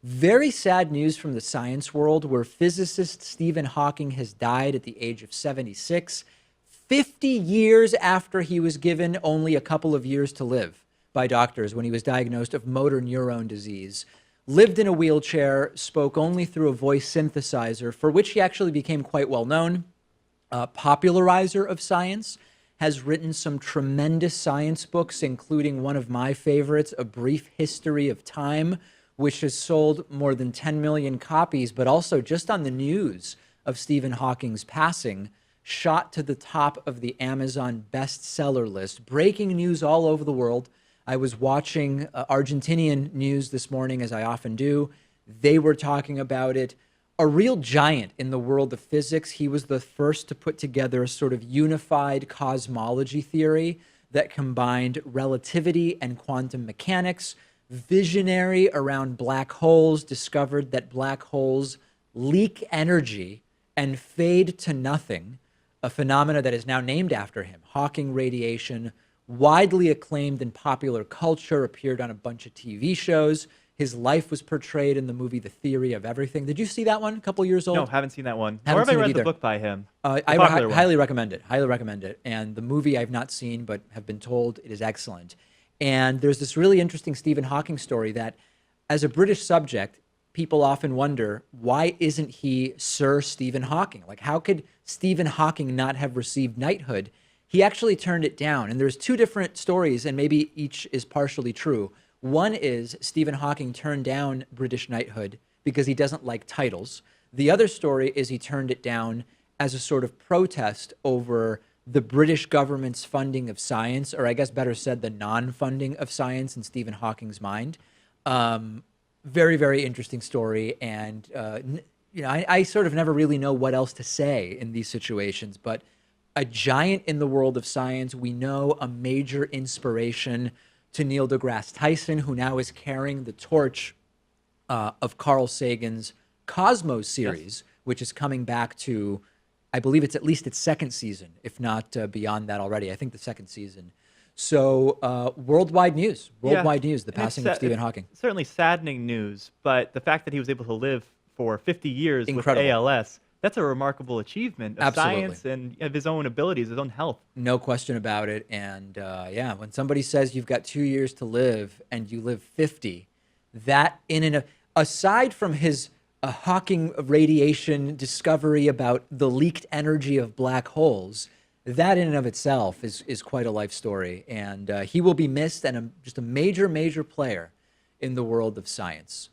Very sad news from the science world where physicist Stephen Hawking has died at the age of 76, 50 years after he was given only a couple of years to live by doctors when he was diagnosed of motor neuron disease. Lived in a wheelchair, spoke only through a voice synthesizer, for which he actually became quite well known. Popularizer of science, has written some tremendous science books, including one of my favorites, A Brief History of Time, which has sold more than 10 million copies, but also just on the news of Stephen Hawking's passing, shot to the top of the Amazon bestseller list. Breaking news all over the world. I was watching Argentinian news this morning, as I often do. They were talking about it. A real giant in the world of physics. He was the first to put together a sort of unified cosmology theory that combined relativity and quantum mechanics. Visionary around black holes, discovered that black holes leak energy and fade to nothing, a phenomena that is now named after him. Hawking radiation, widely acclaimed in popular culture, appeared on a bunch of TV shows. His life was portrayed in the movie The Theory of Everything. Did you see that one? A couple years old? No, haven't seen that one. Nor Haven't have I seen it read the either. book by him. I The popular one. highly recommend it. Highly recommend it. And the movie I've not seen, but have been told it is excellent. And there's this really interesting Stephen Hawking story that, as a British subject, people often wonder, why isn't he Sir Stephen Hawking? Like, how could Stephen Hawking not have received knighthood? He actually turned it down. And there's two different stories, and maybe each is partially true. One is Stephen Hawking turned down British knighthood because he doesn't like titles. The other story is he turned it down as a sort of protest over the British government's funding of science, or I guess better said, the non-funding of science in Stephen Hawking's mind. Very, very interesting story. And, I sort of never really know what else to say in these situations, but a giant in the world of science. We know a major inspiration to Neil deGrasse Tyson, who now is carrying the torch of Carl Sagan's Cosmos series, which is coming back to, I believe it's at least its second season, if not beyond that already. I think the second season. So worldwide news, the passing of Stephen Hawking. Certainly saddening news, but the fact that he was able to live for 50 years Incredible. with ALS, that's a remarkable achievement of Absolutely. science and of his own abilities, his own health. No question about it. And when somebody says you've got 2 years to live and you live 50, that aside from his Hawking radiation discovery about the leaked energy of black holes, that in and of itself is quite a life story. And he will be missed, and just a major, major player in the world of science.